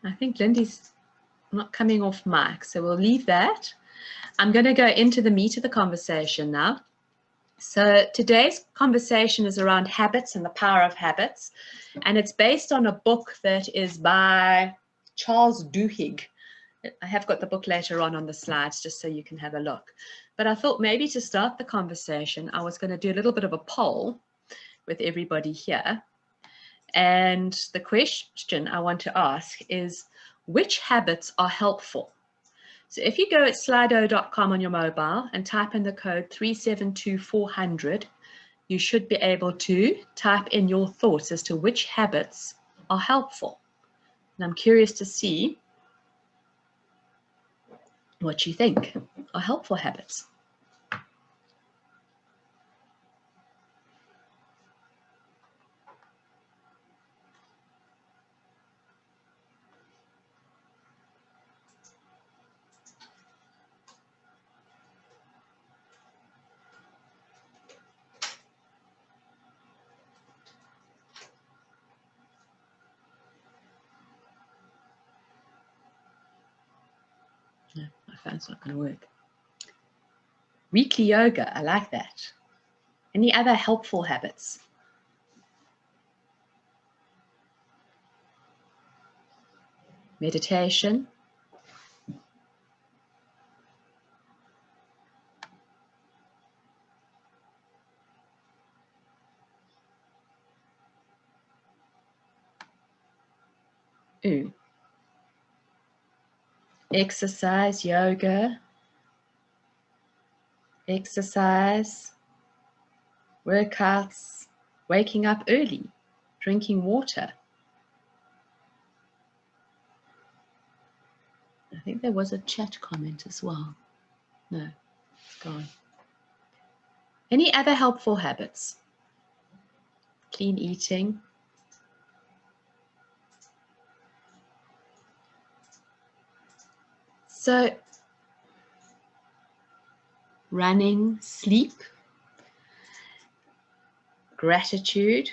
I think Lindy's not coming off mic, so we'll leave that. I'm going to go into the meat of the conversation now. So today's conversation is around habits and the power of habits, and it's based on a book that is by Charles Duhigg. I have got the book later on the slides just so you can have a look. But I thought maybe to start the conversation, I was going to do a little bit of a poll with everybody here. And the question I want to ask is, which habits are helpful? So if you go at slido.com on your mobile and type in the code 372400, you should be able to type in your thoughts as to which habits are helpful. And I'm curious to see what you think are helpful habits. No, my phone's not going to work. Weekly yoga, I like that. Any other helpful habits? Meditation. Ooh. Exercise, yoga, exercise, workouts, waking up early, drinking water. I think there was a chat comment as well. No, it's gone. Any other helpful habits? Clean eating. So, running, sleep, gratitude.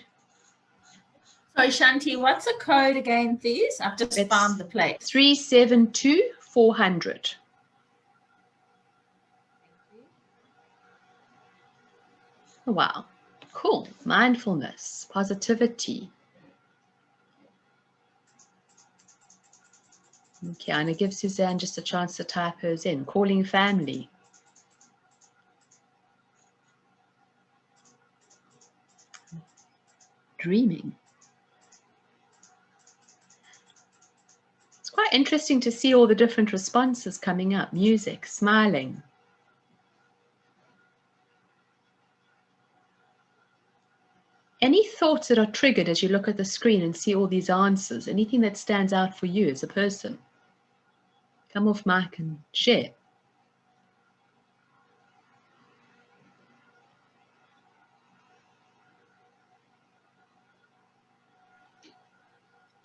Sorry, Shanti, what's the code again, please? I've just found the place. 372400. Oh, wow, cool. Mindfulness, positivity. Okay, I'm going to give Suzanne just a chance to type hers in. Calling family. Dreaming. It's quite interesting to see all the different responses coming up. Music, smiling. Any thoughts that are triggered as you look at the screen and see all these answers? Anything that stands out for you as a person? Come off mic and share.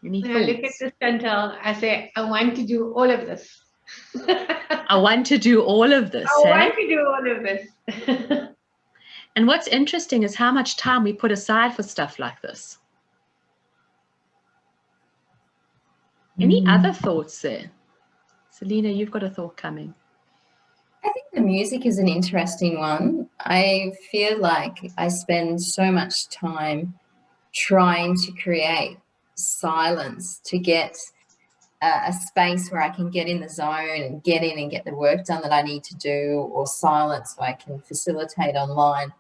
Any thoughts? I look at this, Chantal, I say, I want to do all of this. I want to do all of this. I want to do all of this. And what's interesting is how much time we put aside for stuff like this. Any other thoughts there? Selena, you've got a thought coming. I think the music is an interesting one. I feel like I spend so much time trying to create silence to get a space where I can get in the zone and get in and get the work done that I need to do, or silence so I can facilitate online.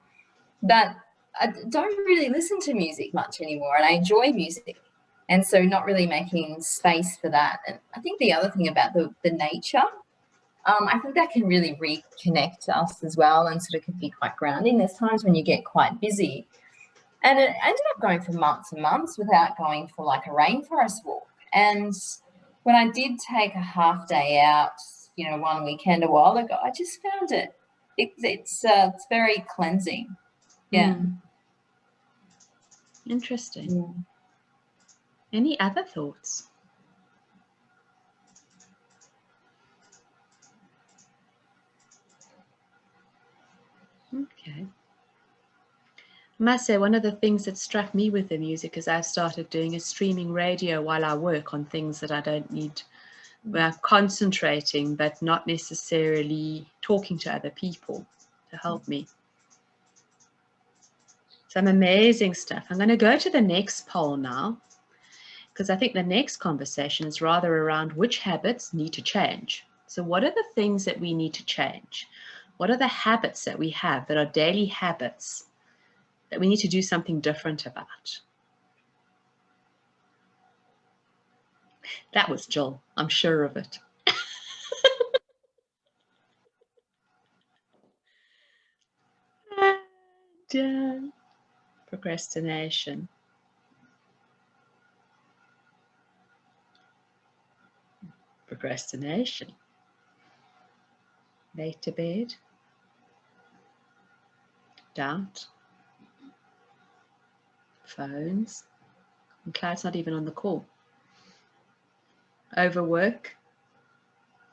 But I don't really listen to music much anymore, and I enjoy music. And so not really making space for that. And I think the other thing about the nature, I think that can really reconnect us as well, and sort of can be quite grounding. There's times when you get quite busy. And it ended up going for months and months without going for like a rainforest walk. And when I did take a half day out, you know, one weekend a while ago, I just found it's very cleansing. Yeah. Interesting. Yeah. Any other thoughts? Okay. I must say, one of the things that struck me with the music is I've started doing a streaming radio while I work on things that I don't need, where I'm concentrating, but not necessarily talking to other people to help me. Some amazing stuff. I'm going to go to the next poll now, because I think the next conversation is rather around which habits need to change. So what are the things that we need to change? What are the habits that we have that are daily habits that we need to do something different about? That was Jill, I'm sure of it. Procrastination. Procrastination. Late to bed. Doubt. Phones. And Cloud's not even on the call. Overwork.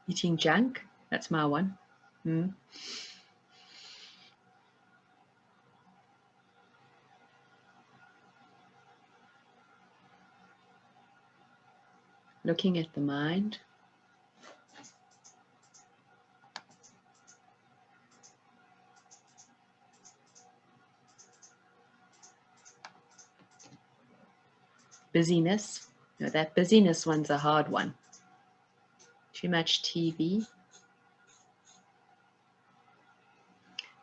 Eating junk. That's my one. Looking at the mind. Busyness. No, that busyness one's a hard one. Too much TV.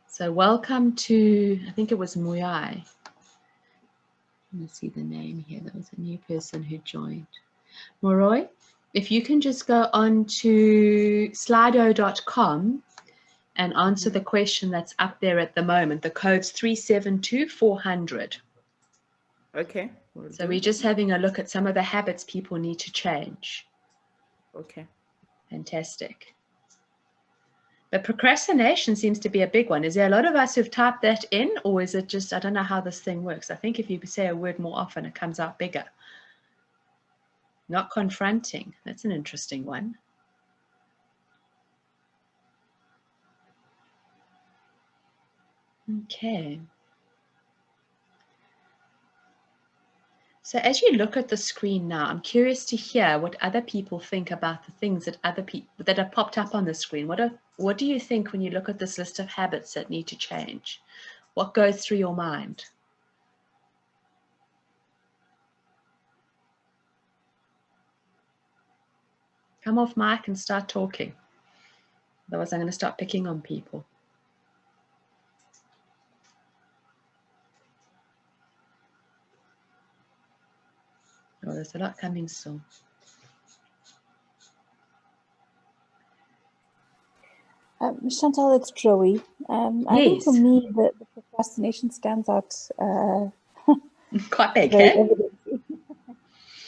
So welcome to, I think it was Muyai. Let me see the name here. There was a new person who joined. Moroi, if you can just go on to slido.com and answer the question that's up there at the moment. The code's 372400. Okay. So we're just having a look at some of the habits people need to change. Okay. Fantastic. But procrastination seems to be a big one. Is there a lot of us who've typed that in, or is it just, I don't know how this thing works. I think if you say a word more often, it comes out bigger. Not confronting. That's an interesting one. Okay. So as you look at the screen now, I'm curious to hear what other people think about the things that other people that have popped up on the screen. What do you think when you look at this list of habits that need to change? What goes through your mind? Come off mic and start talking. Otherwise, I'm going to start picking on people. Oh, there's a lot coming soon. Chantal, it's Joey. I think for Yes. me, the procrastination stands out Quite big, very eh? evidently.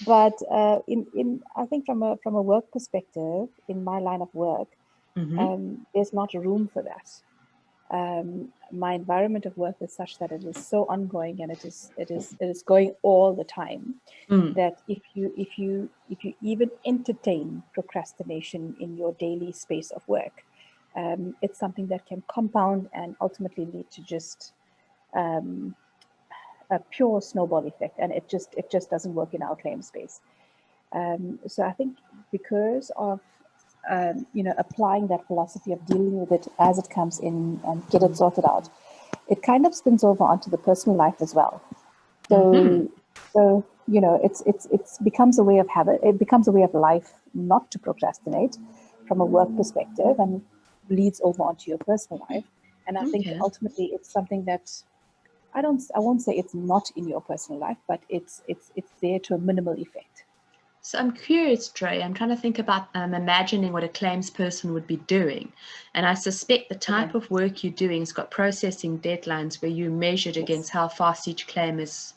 But I think from a work perspective, in my line of work, there's not room for that. My environment of work is such that it is so ongoing, and it is going all the time. That if you even entertain procrastination in your daily space of work, it's something that can compound and ultimately lead to just a pure snowball effect, and it just doesn't work in our claim space. So I think because of applying that philosophy of dealing with it as it comes in and get it sorted out, it kind of spins over onto the personal life as well. So it's becomes a way of habit. It becomes a way of life not to procrastinate from a work perspective, and leads over onto your personal life. And I think ultimately it's something that I won't say it's not in your personal life, but it's there to a minimal effect. So I'm curious, Trey, I'm trying to think about imagining what a claims person would be doing. And I suspect the type of work you're doing has got processing deadlines where you measured against how fast each claim is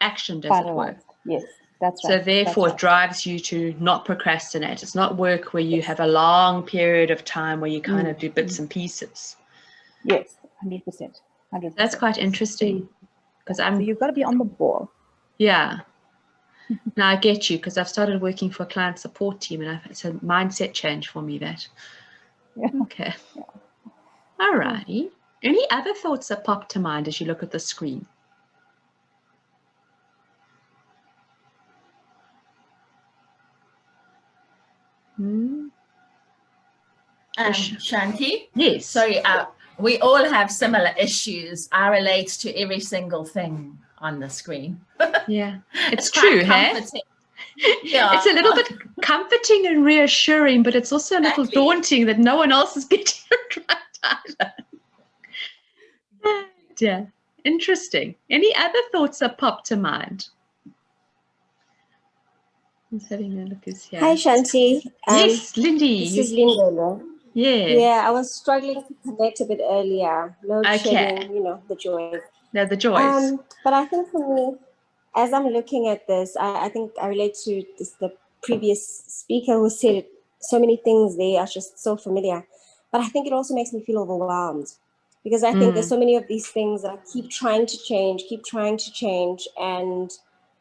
actioned, as it were. Yes, that's right. So therefore it drives you to not procrastinate. It's not work where you have a long period of time where you kind of do bits and pieces. Yes, 100%. 100%. That's quite interesting. So you've got to be on the ball. Yeah. Now I get you, because I've started working for a client support team, and it's a mindset change for me, that. Yeah. Okay. Yeah. All righty. Any other thoughts that pop to mind as you look at the screen? Shanti? Yes. Sorry, we all have similar issues. I relate to every single thing on the screen. Yeah, it's quite true, hey? comforting. Yeah. It's a little bit comforting and reassuring, but it's also a little daunting that no one else is getting it right either. Yeah, interesting. Any other thoughts that pop to mind? I'm having a look who's here. Hi, Shanti. Yes, Lindy. This is Linda. Yeah. Yeah, I was struggling to connect a bit earlier. Load Okay. shedding, the joys. No, the joys. But I think for me, as I'm looking at this, I think I relate to the previous speaker who said so many things there are just so familiar. But I think it also makes me feel overwhelmed because I think there's so many of these things that I keep trying to change, and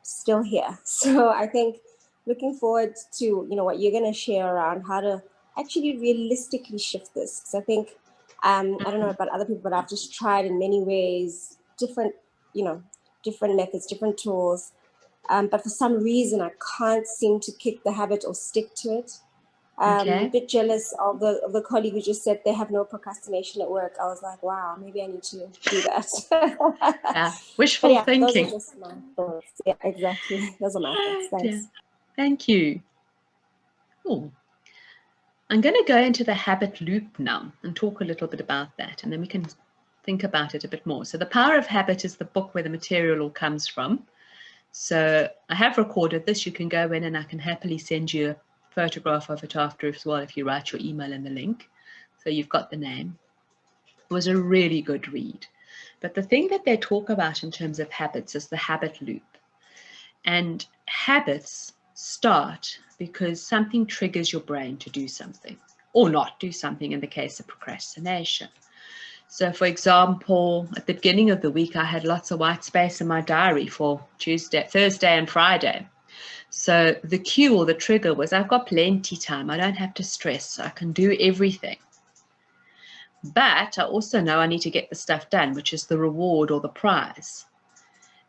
still here. So I think looking forward to, what you're going to share around how to actually realistically shift this. Because I think, I don't know about other people, but I've just tried in many ways, different methods, different tools. But for some reason, I can't seem to kick the habit or stick to it. A bit jealous of the colleague who just said they have no procrastination at work. I was like, wow, maybe I need to do that. Yeah, wishful thinking. Those are just my thoughts. Yeah, exactly. Those are my thoughts. Thanks. Yeah. Thank you. Cool. I'm going to go into the habit loop now and talk a little bit about that, and then we can think about it a bit more. So The Power of Habit is the book where the material all comes from. So I have recorded this. You can go in and I can happily send you a photograph of it after as well if you write your email in the link. So you've got the name. It was a really good read. But the thing that they talk about in terms of habits is the habit loop. And habits start because something triggers your brain to do something or not do something in the case of procrastination. So for example, at the beginning of the week, I had lots of white space in my diary for Thursday and Friday. So the cue or the trigger was I've got plenty time. I don't have to stress. I can do everything. But I also know I need to get the stuff done, which is the reward or the prize.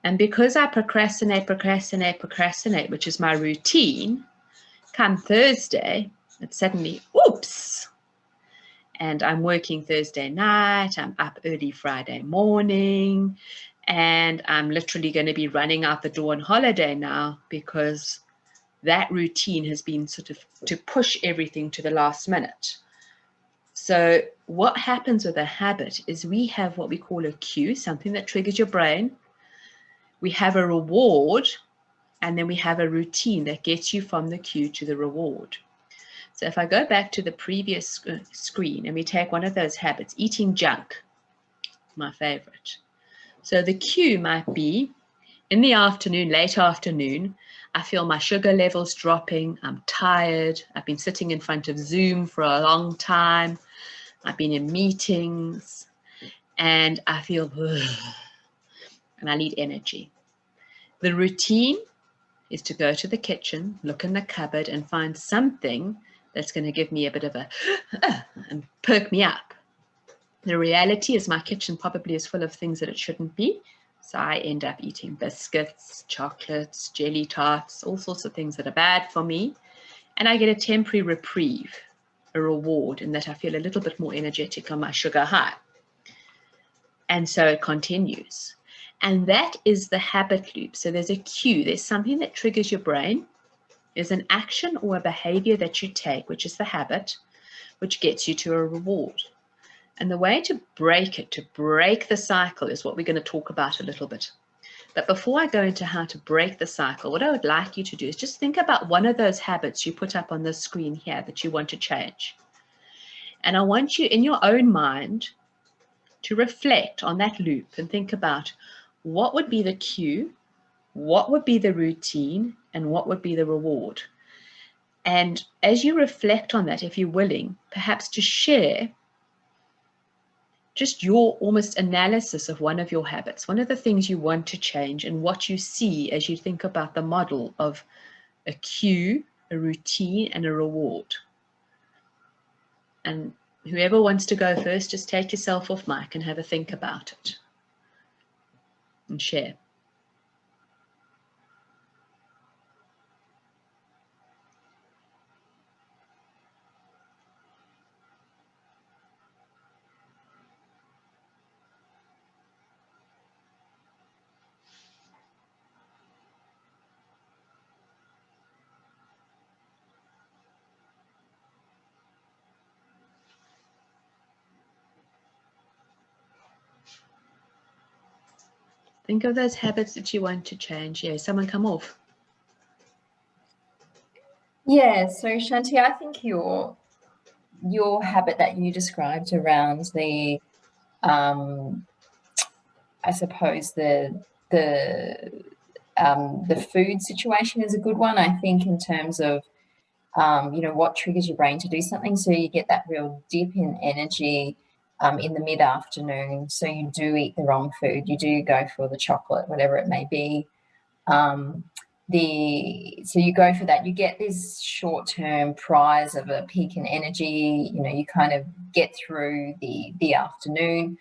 And because I procrastinate, which is my routine, come Thursday, it's suddenly, oops. And I'm working Thursday night, I'm up early Friday morning, and I'm literally going to be running out the door on holiday now because that routine has been sort of to push everything to the last minute. So what happens with a habit is we have what we call a cue, something that triggers your brain. We have a reward, and then we have a routine that gets you from the cue to the reward. So if I go back to the previous screen and we take one of those habits, eating junk, my favorite. So the cue might be in the afternoon, late afternoon, I feel my sugar levels dropping, I'm tired, I've been sitting in front of Zoom for a long time, I've been in meetings, and I feel, and I need energy. The routine is to go to the kitchen, look in the cupboard and find something that's going to give me a bit of a and perk me up. The reality is my kitchen probably is full of things that it shouldn't be. So I end up eating biscuits, chocolates, jelly tarts, all sorts of things that are bad for me. And I get a temporary reprieve, a reward, in that I feel a little bit more energetic on my sugar high. And so it continues. And that is the habit loop. So there's a cue, there's something that triggers your brain. There's an action or a behavior that you take, which is the habit, which gets you to a reward. And the way to break it, to break the cycle, is what we're going to talk about a little bit. But before I go into how to break the cycle, what I would like you to do is just think about one of those habits you put up on the screen here that you want to change. And I want you, in your own mind, to reflect on that loop and think about what would be the cue, what would be the routine, and what would be the reward. And as you reflect on that, if you're willing, perhaps to share just your almost analysis of one of your habits, one of the things you want to change, and what you see as you think about the model of a cue, a routine, and a reward. And whoever wants to go first, just take yourself off mic and have a think about it and share. Think of those habits that you want to change. Yeah, someone come off. Yeah, so Shanti, I think your habit that you described around the I suppose the food situation is a good one. I think in terms of you know, what triggers your brain to do something, so you get that real dip in energy in the mid-afternoon. So you do eat the wrong food. You do go for the chocolate, whatever it may be. So you go for that. You get this short-term prize of a peak in energy. You know, you kind of get through the afternoon.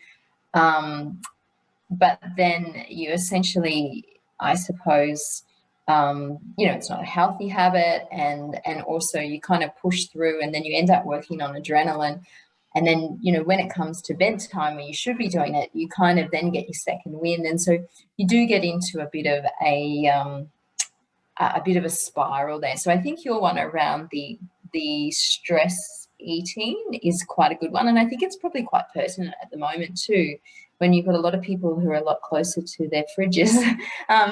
But then you essentially, I suppose, you know, it's not a healthy habit, and also you kind of push through, and then you end up working on adrenaline. And then, you know, when it comes to bedtime where you should be doing it, you kind of then get your second wind. And so you do get into a bit of a spiral there. So I think your one around the stress eating is quite a good one. And I think it's probably quite pertinent at the moment too, when you've got a lot of people who are a lot closer to their fridges,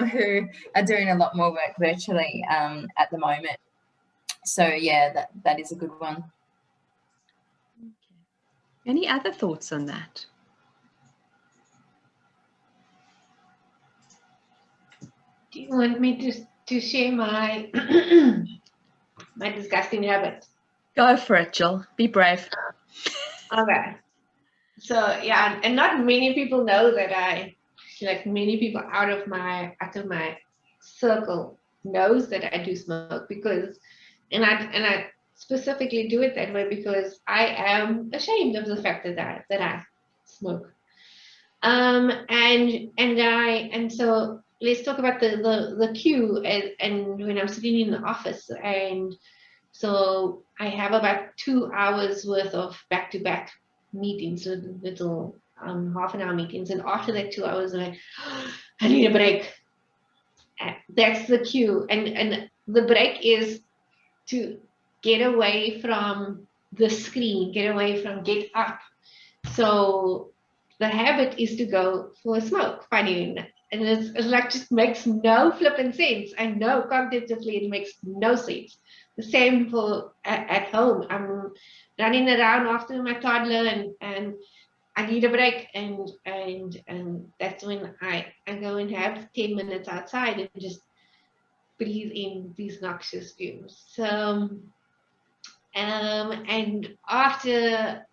who are doing a lot more work virtually at the moment. So yeah, that is a good one. Any other thoughts on that? Do you want me to share my my disgusting habits? Go for it, Jill. Be brave. Okay. So yeah, and not many people know that many people out of my circle knows that I do smoke, because and I specifically do it that way because I am ashamed of the fact that I smoke. And so let's talk about the queue and when I'm sitting in the office, and so I have about 2 hours worth of back-to-back meetings, so little half-an-hour meetings, and after that 2 hours, I'm like, I need a break. That's the cue, and the break is to get away from the screen, get up. So the habit is to go for a smoke, funny, and it's like just makes no flipping sense. I know cognitively it makes no sense. The same for at home. I'm running around after my toddler, and I need a break, and that's when I go and have 10 minutes outside and just breathe in these noxious fumes. So and after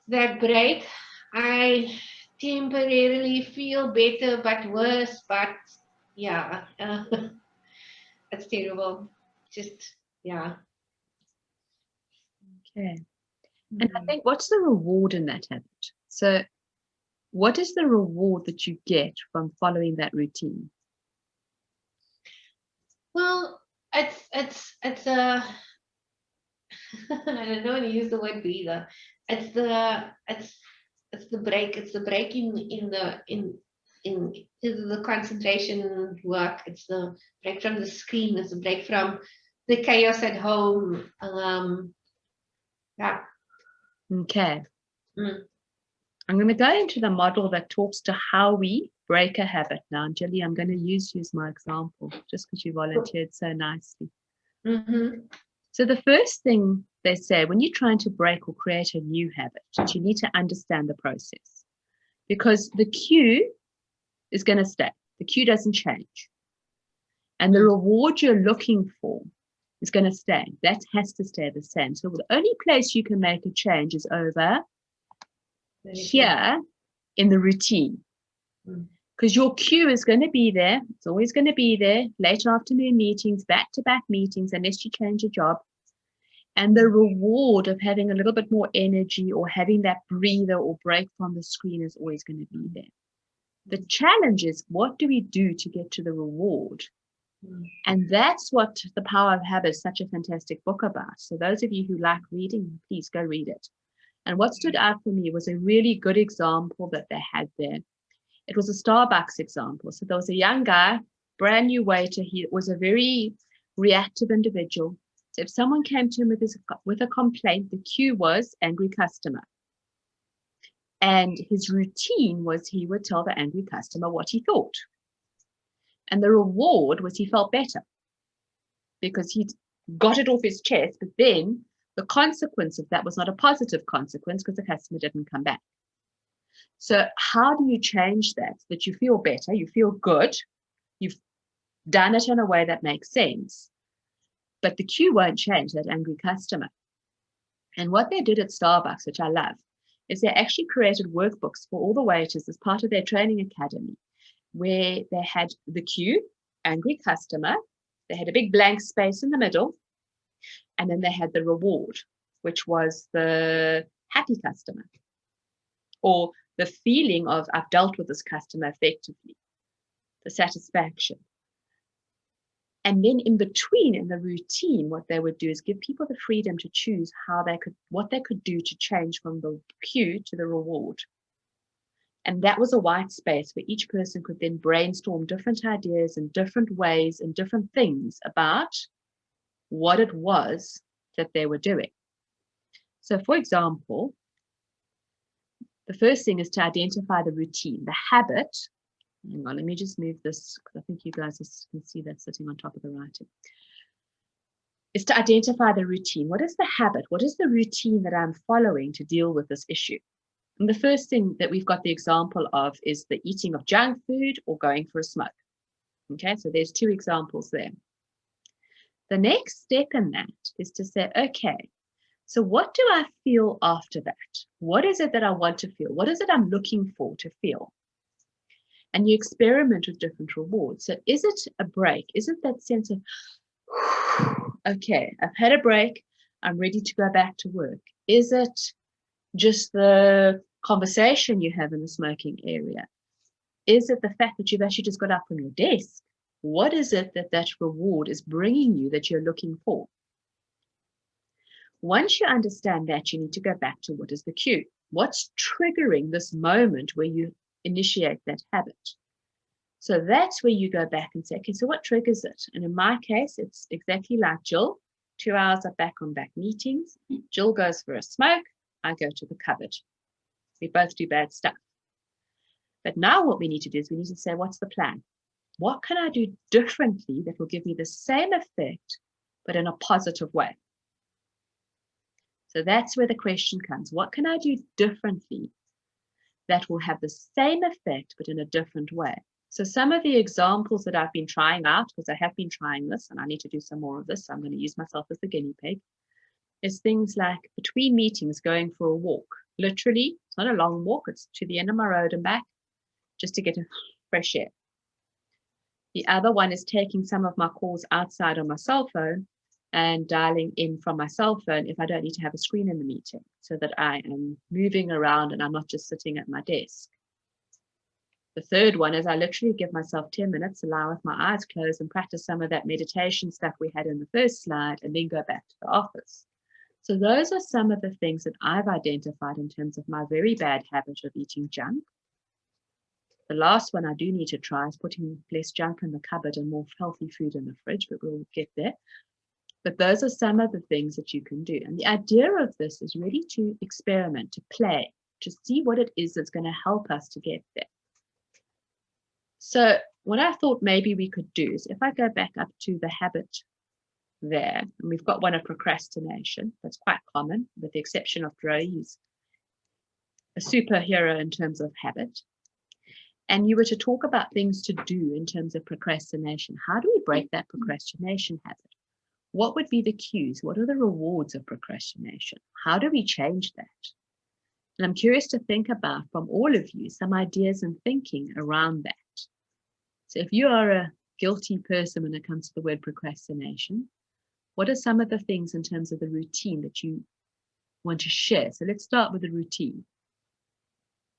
that break, I temporarily feel better but worse. But yeah, it's terrible. Just yeah. Okay. And I think, what's the reward in that habit? So what is the reward that you get from following that routine? Well, it's a I don't know when to use the word breather. It's the break. It's the break in the concentration work. It's the break from the screen. It's the break from the chaos at home. Yeah. Okay. I'm going to go into the model that talks to how we break a habit now. And Jilly, I'm going to use you as my example, just because you volunteered so nicely. So the first thing they say, when you're trying to break or create a new habit, you need to understand the process, because the cue is going to stay. The cue doesn't change. And the reward you're looking for is going to stay. That has to stay the same. So the only place you can make a change is over here in the routine, because your cue is going to be there. It's always going to be there. Late afternoon meetings, back-to-back meetings, unless you change your job. And the reward of having a little bit more energy or having that breather or break from the screen is always going to be there. The challenge is, what do we do to get to the reward? And that's what The Power of Habit is such a fantastic book about. So those of you who like reading, please go read it. And what stood out for me was a really good example that they had there. It was a Starbucks example. So there was a young guy, brand new waiter. He was a very reactive individual. So if someone came to him with a complaint, the cue was angry customer. And his routine was he would tell the angry customer what he thought. And the reward was he felt better because he'd got it off his chest. But then the consequence of that was not a positive consequence because the customer didn't come back. So how do you change that so that you feel better, you feel good, you've done it in a way that makes sense, but the cue won't change, that angry customer. And what they did at Starbucks, which I love, is they actually created workbooks for all the waiters as part of their training academy, where they had the cue, angry customer, they had a big blank space in the middle, and then they had the reward, which was the happy customer, or the feeling of I've dealt with this customer effectively, the satisfaction. And then in between, in the routine, what they would do is give people the freedom to choose what they could do to change from the cue to the reward. And that was a white space where each person could then brainstorm different ideas and different ways and different things about what it was that they were doing. So for example, the first thing is to identify the routine, the habit. Hang on, let me just move this because I think you guys can see that sitting on top of the writing. Is to identify the routine. What is the habit? What is the routine that I'm following to deal with this issue? And the first thing that we've got the example of is the eating of junk food or going for a smoke. Okay, so there's two examples there. The next step in that is to say, okay, so what do I feel after that? What is it that I want to feel? What is it I'm looking for to feel? And you experiment with different rewards. So is it a break? Is it that sense of, okay, I've had a break, I'm ready to go back to work? Is it just the conversation you have in the smoking area? Is it the fact that you've actually just got up from your desk? What is it that reward is bringing you that you're looking for? Once you understand that, you need to go back to what is the cue. What's triggering this moment where you initiate that habit? So that's where you go back and say, okay, so what triggers it? And in my case, it's exactly like Jill. 2 hours of back-on-back meetings. Jill goes for a smoke. I go to the cupboard. We both do bad stuff. But now what we need to do is we need to say, what's the plan? What can I do differently that will give me the same effect, but in a positive way? So that's where the question comes. What can I do differently that will have the same effect, but in a different way? So some of the examples that I've been trying out, because I have been trying this and I need to do some more of this, so I'm going to use myself as the guinea pig, is things like between meetings, going for a walk. Literally, it's not a long walk, it's to the end of my road and back, just to get a fresh air. The other one is taking some of my calls outside on my cell phone and dialing in from my cell phone if I don't need to have a screen in the meeting, so that I am moving around and I'm not just sitting at my desk. The third one is I literally give myself 10 minutes, allow with my eyes closed and practice some of that meditation stuff we had in the first slide, and then go back to the office. So those are some of the things that I've identified in terms of my very bad habit of eating junk. The last one I do need to try is putting less junk in the cupboard and more healthy food in the fridge, but we'll get there. But those are some of the things that you can do. And the idea of this is really to experiment, to play, to see what it is that's going to help us to get there. So what I thought maybe we could do is if I go back up to the habit there, and we've got one of procrastination, that's quite common, with the exception of Dre, he's a superhero in terms of habit. And you were to talk about things to do in terms of procrastination. How do we break that procrastination habit? What would be the cues? What are the rewards of procrastination? How do we change that? And I'm curious to think about from all of you some ideas and thinking around that. So if you are a guilty person when it comes to the word procrastination, What are some of the things in terms of the routine that you want to share? So let's start with the routine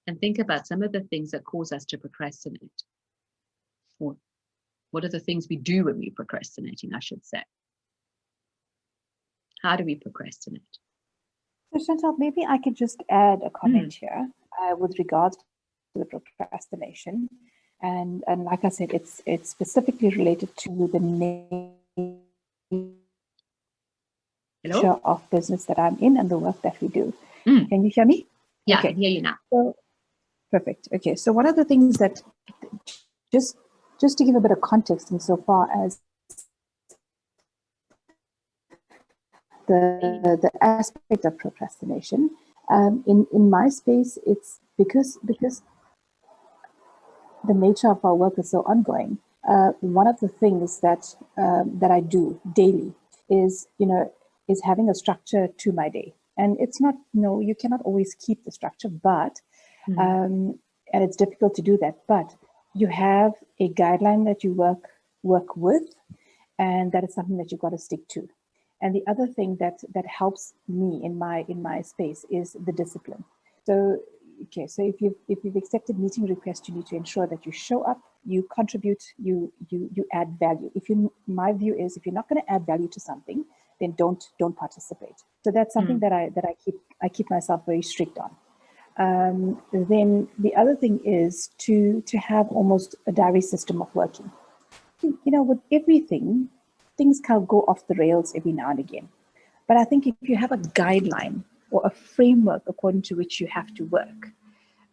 and think about some of the things that cause us to procrastinate. Or what are the things we do when we're procrastinating, I should say? How do we procrastinate? So Chantal, maybe I could just add a comment here with regards to the procrastination. And like I said, it's specifically related to the nature of business that I'm in and the work that we do. Can you hear me? Yeah, okay. I can hear you now. So, perfect. Okay, so one of the things that, just to give a bit of context insofar as the aspect of procrastination, in my space, it's because the nature of our work is so ongoing. One of the things that I do daily is having a structure to my day. And it's not, you cannot always keep the structure, but and it's difficult to do that. But you have a guideline that you work with, and that is something that you've got to stick to. And the other thing that helps me in my space is the discipline. So okay, so if you've accepted meeting requests, you need to ensure that you show up, you contribute, you add value. My view is, if you're not going to add value to something, then don't participate. So that's something that I keep myself very strict on. Then the other thing is to have almost a diary system of working. With everything, things can go off the rails every now and again. But I think if you have a guideline or a framework according to which you have to work,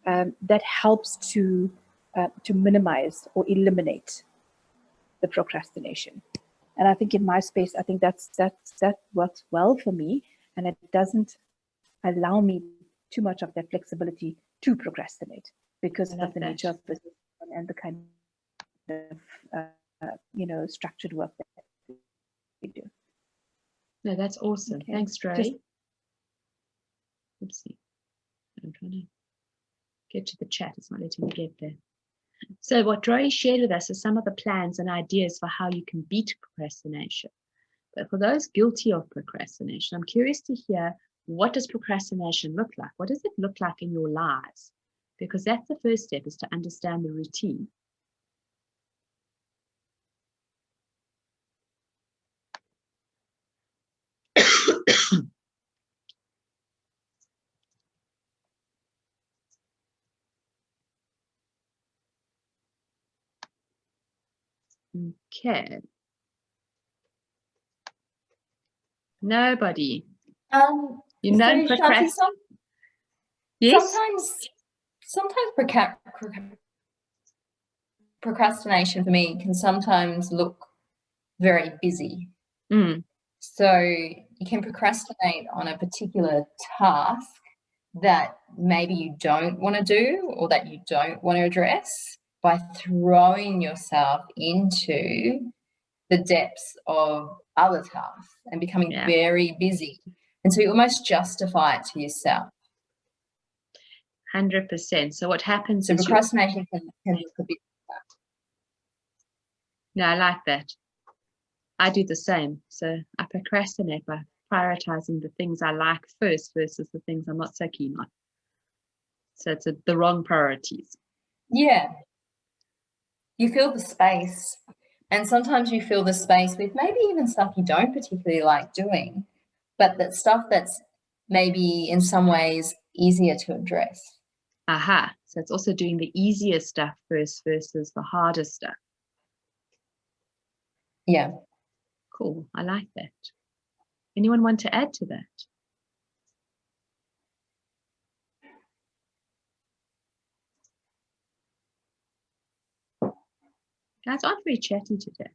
that helps to minimize or eliminate the procrastination. And I think in my space, I think that works well for me, and it doesn't allow me too much of that flexibility to procrastinate because of the nature of business and the kind of structured work that we do. No, that's awesome. Okay. Thanks, Dre. Oopsie. I'm trying to get to the chat. It's not letting me get there. So what Dre shared with us is some of the plans and ideas for how you can beat procrastination. But for those guilty of procrastination, I'm curious to hear, what does procrastination look like? What does it look like in your lives? Because that's the first step, is to understand the routine. Okay. Nobody. Procrastination. Yes. Sometimes procrastination for me can sometimes look very busy. So you can procrastinate on a particular task that maybe you don't want to do or that you don't want to address by throwing yourself into the depths of other tasks and becoming very busy. And so you almost justify it to yourself. 100%. So what happens is procrastination can look a bit like that. No, I like that. I do the same. So I procrastinate by prioritizing the things I like first versus the things I'm not so keen on. So it's the wrong priorities. Yeah. You fill the space. And sometimes you fill the space with maybe even stuff you don't particularly like doing, but that stuff that's maybe in some ways easier to address. Aha. So it's also doing the easier stuff first versus the harder stuff. Yeah. Cool. I like that. Anyone want to add to that? Guys aren't very chatty today.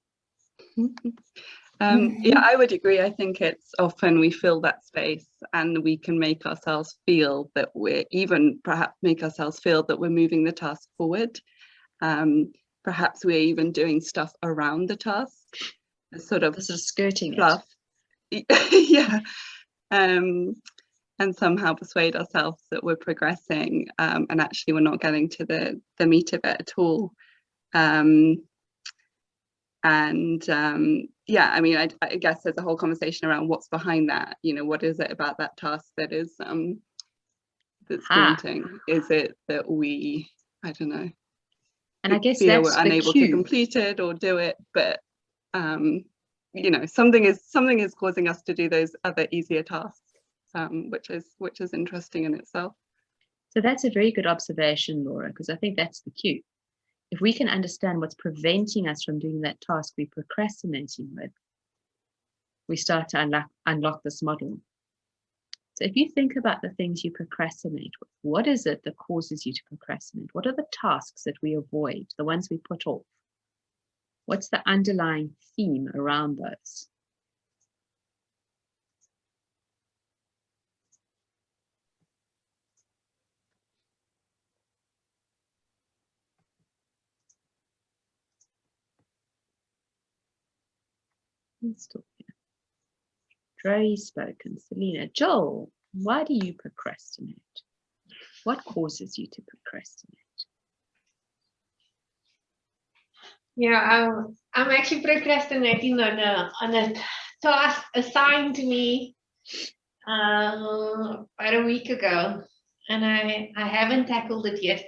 Yeah, I would agree. I think it's often we fill that space and we can make ourselves feel that we're moving the task forward. Perhaps we're even doing stuff around the task, sort of skirting fluff. Yeah. And somehow persuade ourselves that we're progressing, and actually we're not getting to the meat of it at all. And yeah, I mean, I guess there's a whole conversation around what's behind that. You know, what is it about that task that is that's daunting? Is it that we, I don't know, and I guess feel that's we're unable the cue to complete it or do it, but you know, something is causing us to do those other easier tasks, which is interesting in itself. So that's a very good observation, Laura, because I think that's the cue. If we can understand what's preventing us from doing that task we're procrastinating with, we start to unlock this model. So if you think about the things you procrastinate with, what is it that causes you to procrastinate? What are the tasks that we avoid, the ones we put off? What's the underlying theme around those? Let's talk here. Dre spoken. Selena. Joel, why do you procrastinate? What causes you to procrastinate? Yeah, I'm actually procrastinating on a task assigned to me about a week ago, and I haven't tackled it yet.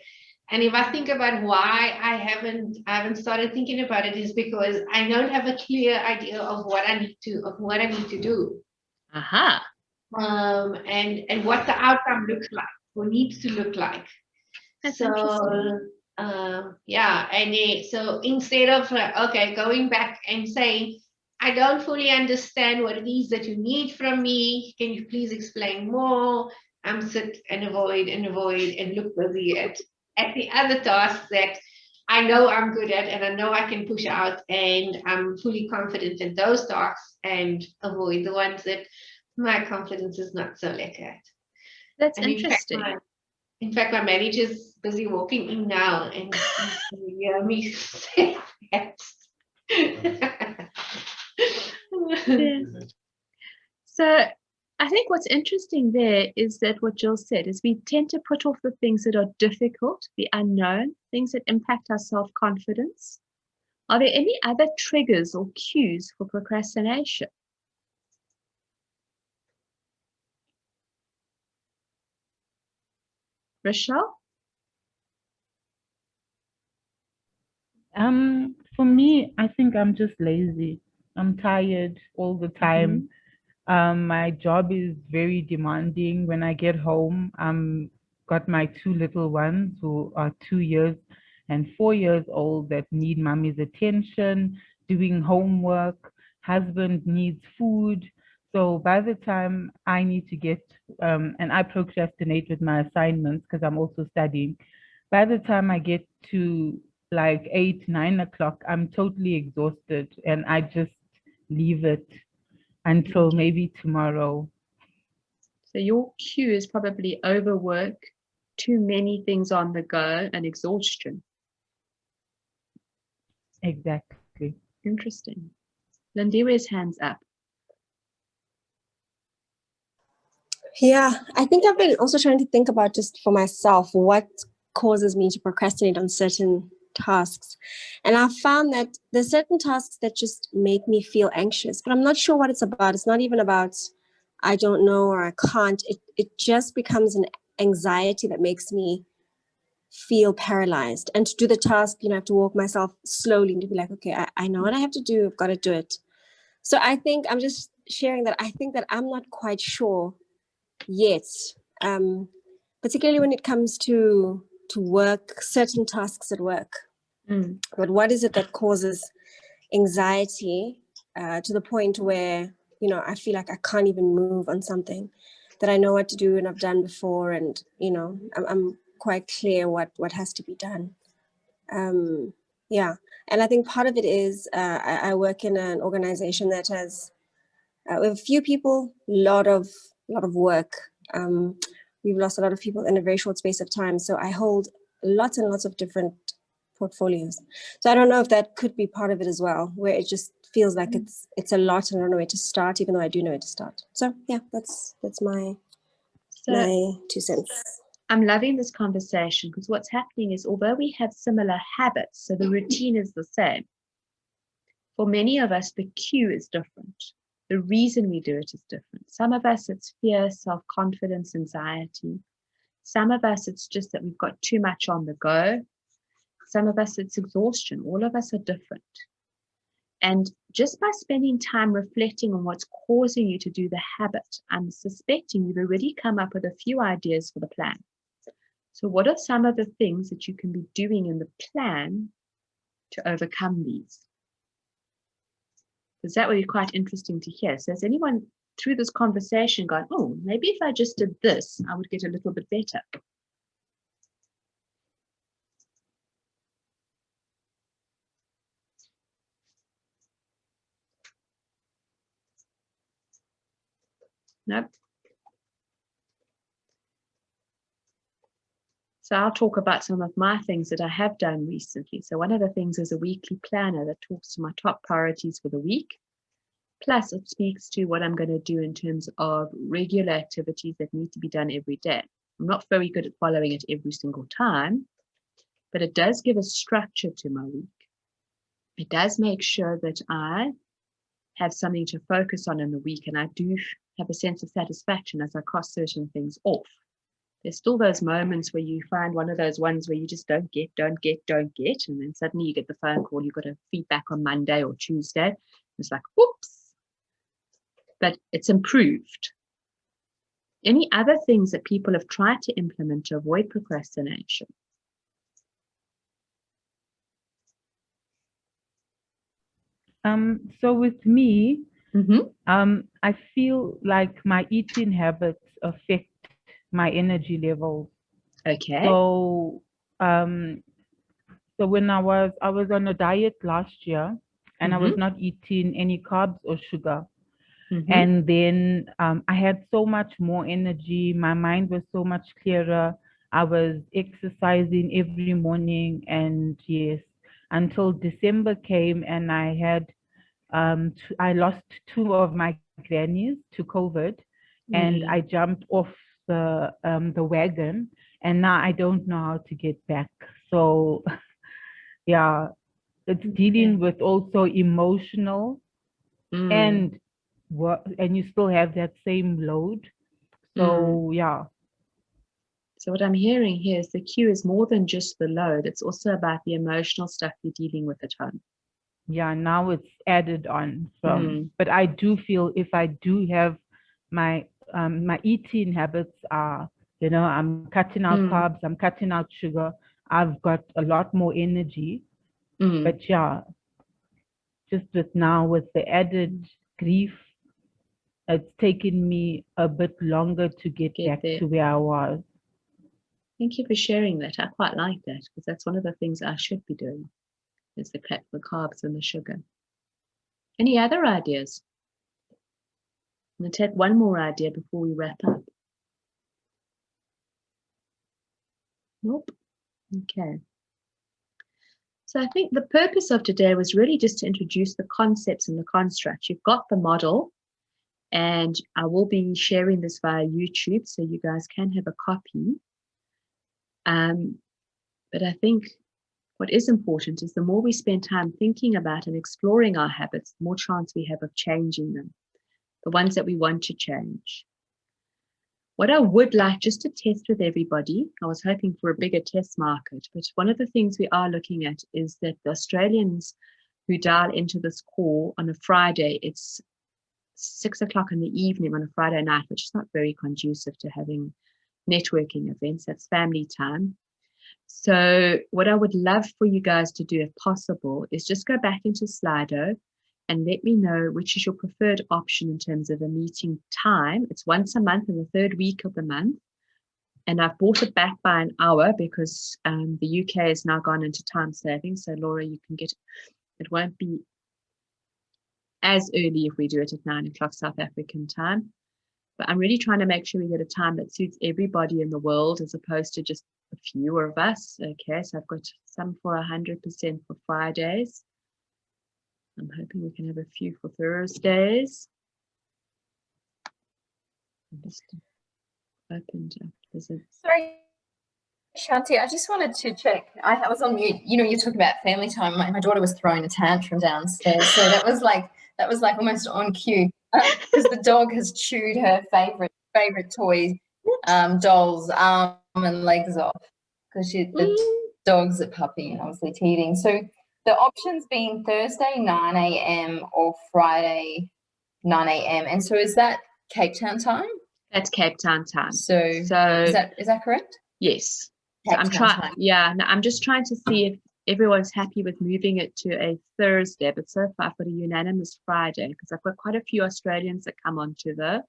And if I think about why I haven't started thinking about it, is because I don't have a clear idea of what I need to do. Aha. And what the outcome looks like or needs to look like. That's so interesting. yeah, and so instead of okay, going back and saying, I don't fully understand what it is that you need from me, can you please explain more? Sit and avoid and look busy at the other tasks that I know I'm good at and I know I can push out, and I'm fully confident in those tasks, and avoid the ones that my confidence is not so lekker at. That's and interesting. In fact, my manager's busy walking in now, and you hear me say that. Yeah. So I think what's interesting there is that what Jill said is we tend to put off the things that are difficult, the unknown, things that impact our self-confidence. Are there any other triggers or cues for procrastination? Rochelle? For me, I think I'm just lazy. I'm tired all the time. My job is very demanding. When I get home, got my two little ones who are 2 years and 4 years old that need mommy's attention, doing homework. Husband needs food. So by the time I need to get, and I procrastinate with my assignments because I'm also studying. By the time I get to like 8, 9 o'clock, I'm totally exhausted and I just leave it until maybe tomorrow. So your cue is probably overwork, too many things on the go, and exhaustion. Exactly. Interesting. Landire's hands up. Yeah, I think I've been also trying to think about, just for myself, what causes me to procrastinate on certain tasks. And I've found that there's certain tasks that just make me feel anxious, but I'm not sure what it's about. It's not even about I don't know or I can't. It just becomes an anxiety that makes me feel paralyzed. And to do the task, I have to walk myself slowly and to be like, okay, I know what I have to do. I've got to do it. So I think I'm just sharing that. I think that I'm not quite sure yet, particularly when it comes to work, certain tasks at work. But what is it that causes anxiety to the point where, I feel like I can't even move on something that I know what to do and I've done before, and, I'm quite clear what has to be done. Yeah. And I think part of it is I work in an organization that has we have a few people, lot of work. We've lost a lot of people in a very short space of time. So I hold lots and lots of different portfolios. So I don't know if that could be part of it as well, where it just feels like it's a lot and I don't know where to start, even though I do know where to start. So yeah, that's my 2 cents. I'm loving this conversation because what's happening is, although we have similar habits, so the routine is the same, For many of us, the cue is different. The reason we do it is different. Some of us, it's fear, self-confidence, anxiety. Some of us, it's just that we've got too much on the go. Some of us, it's exhaustion. All of us are different. And just by spending time reflecting on what's causing you to do the habit, I'm suspecting you've already come up with a few ideas for the plan. So what are some of the things that you can be doing in the plan to overcome these? Because that would be quite interesting to hear. So has anyone through this conversation gone, oh, maybe if I just did this, I would get a little bit better? Nope. So I'll talk about some of my things that I have done recently. So one of the things is a weekly planner that talks to my top priorities for the week. Plus it speaks to what I'm going to do in terms of regular activities that need to be done every day. I'm not very good at following it every single time, but it does give a structure to my week. It does make sure that I have something to focus on in the week, and I do have a sense of satisfaction as I cross certain things off. There's still those moments where you find one of those ones where you just don't get, and then suddenly you get the phone call, you've got a feedback on Monday or Tuesday. It's like, whoops. But it's improved. Any other things that people have tried to implement to avoid procrastination? So with me, Mm-hmm. I feel like my eating habits affect my energy levels. Okay. So, so when I was on a diet last year, and I was not eating any carbs or sugar. And then I had so much more energy. My mind was so much clearer. I was exercising every morning, and yes, until December came, and I had I lost 2 of my grannies to COVID, and I jumped off the wagon, and now I don't know how to get back. So yeah, it's dealing with also emotional and what, and you still have that same load. So yeah. So what I'm hearing here is the cue is more than just the load. It's also about the emotional stuff you're dealing with at home. Yeah, now it's added on from, but I do feel if I do have my my eating habits are, you know, I'm cutting out carbs, I'm cutting out sugar, I've got a lot more energy. But yeah, just with now with the added grief, it's taken me a bit longer to get back there to where I was. Thank you for sharing that. I quite like that because that's one of the things I should be doing, is the cut the carbs and the sugar. Any other ideas? I'm going to take one more idea before we wrap up. Nope. Okay. So I think the purpose of today was really just to introduce the concepts and the constructs. You've got the model, and I will be sharing this via YouTube so you guys can have a copy. But I think what is important is the more we spend time thinking about and exploring our habits, the more chance we have of changing them, the ones that we want to change. What I would like just to test with everybody, I was hoping for a bigger test market, but one of the things we are looking at is that the Australians who dial into this call on a Friday, it's 6 o'clock in the evening on a Friday night, which is not very conducive to having networking events. That's family time. So what I would love for you guys to do, if possible, is just go back into Slido and let me know which is your preferred option in terms of a meeting time. It's once a month in the 3rd week of the month. And I've brought it back by an hour because the UK has now gone into time saving. So Laura, you can get it won't be as early if we do it at 9 o'clock South African time. But I'm really trying to make sure we get a time that suits everybody in the world as opposed to just a few of us. Okay, so I've got some for 100% for Fridays. I'm hoping we can have a few for Thursdays. I just opened up. Sorry. Shanti, I just wanted to check. I was on mute. You know, you talk about family time. My daughter was throwing a tantrum downstairs, so that was like almost on cue because the dog has chewed her favorite toy, doll's arm and legs off because the dog's a puppy and obviously teething. So the options being Thursday 9 a.m. or Friday 9 a.m. And so is that Cape Town time? That's Cape Town time. So is that correct? Yes. So I'm trying. Yeah, no, I'm just trying to see if everyone's happy with moving it to a Thursday. But so far, I've got a unanimous Friday because I've got quite a few Australians that come onto the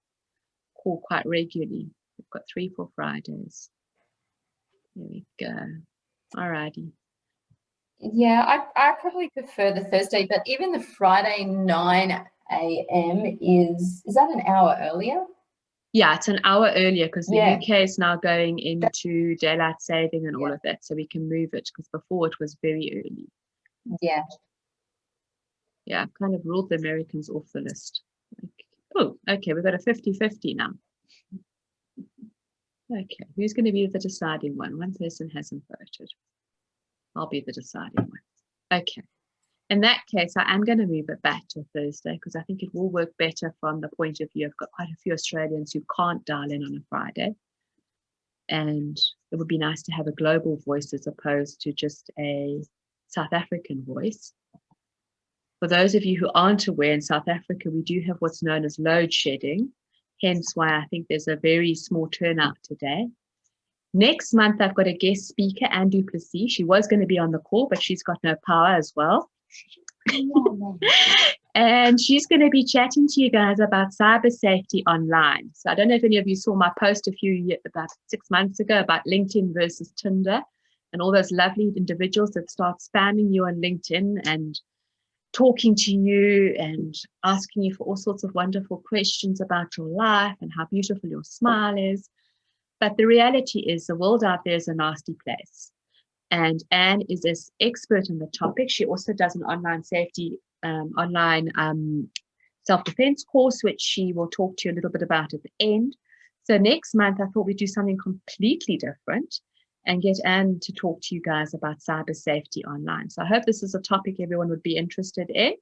call quite regularly. We've got 3 for Fridays. There we go. All righty. Yeah, I probably prefer the Thursday, but even the Friday 9 a.m. is that an hour earlier? Yeah, it's an hour earlier because the UK is now going into daylight saving and all of that, so we can move it because before it was very early. Yeah. Yeah, I've kind of ruled the Americans off the list. Oh, okay, we've got a 50-50 now. Okay, who's going to be the deciding one? One person hasn't voted. I'll be the deciding one. Okay. In that case, I am going to move it back to Thursday because I think it will work better from the point of view. I've got quite a few Australians who can't dial in on a Friday. And it would be nice to have a global voice as opposed to just a South African voice. For those of you who aren't aware, in South Africa, we do have what's known as load shedding, hence why I think there's a very small turnout today. Next month, I've got a guest speaker, Anne du Plessis. She was going to be on the call, but she's got no power as well. And she's going to be chatting to you guys about cyber safety online. So I don't know if any of you saw my post about 6 months ago about LinkedIn versus Tinder and all those lovely individuals that start spamming you on LinkedIn and talking to you and asking you for all sorts of wonderful questions about your life and how beautiful your smile is. But the reality is the world out there is a nasty place. And Anne is an expert in the topic. She also does an online safety, self-defense course, which she will talk to you a little bit about at the end. So next month, I thought we'd do something completely different and get Anne to talk to you guys about cyber safety online. So I hope this is a topic everyone would be interested in.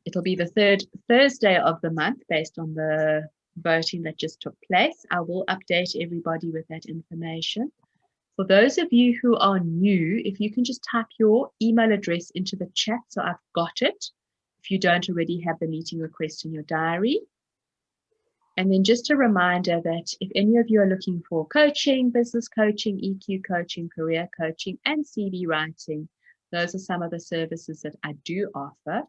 It'll be the third Thursday of the month based on the voting that just took place. I will update everybody with that information. For those of you who are new, if you can just type your email address into the chat so I've got it, if you don't already have the meeting request in your diary. And then just a reminder that if any of you are looking for coaching, business coaching, EQ coaching, career coaching, and CV writing, those are some of the services that I do offer.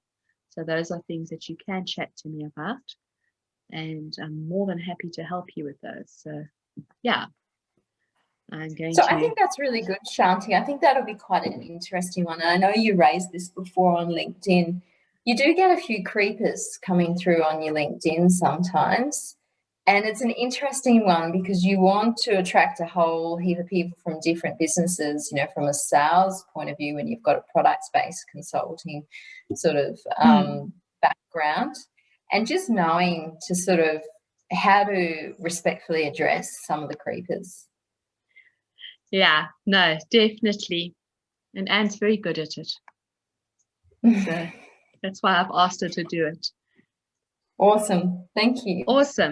So those are things that you can chat to me about. And I'm more than happy to help you with those. So, yeah. I think that's really good, Shanti. I think that'll be quite an interesting one. And I know you raised this before on LinkedIn. You do get a few creepers coming through on your LinkedIn sometimes. And it's an interesting one because you want to attract a whole heap of people from different businesses, you know, from a sales point of view when you've got a products-based consulting sort of background. And just knowing to sort of how to respectfully address some of the creepers. Yeah, no, definitely. And Anne's very good at it. So that's why I've asked her to do it. Awesome. Thank you. Awesome.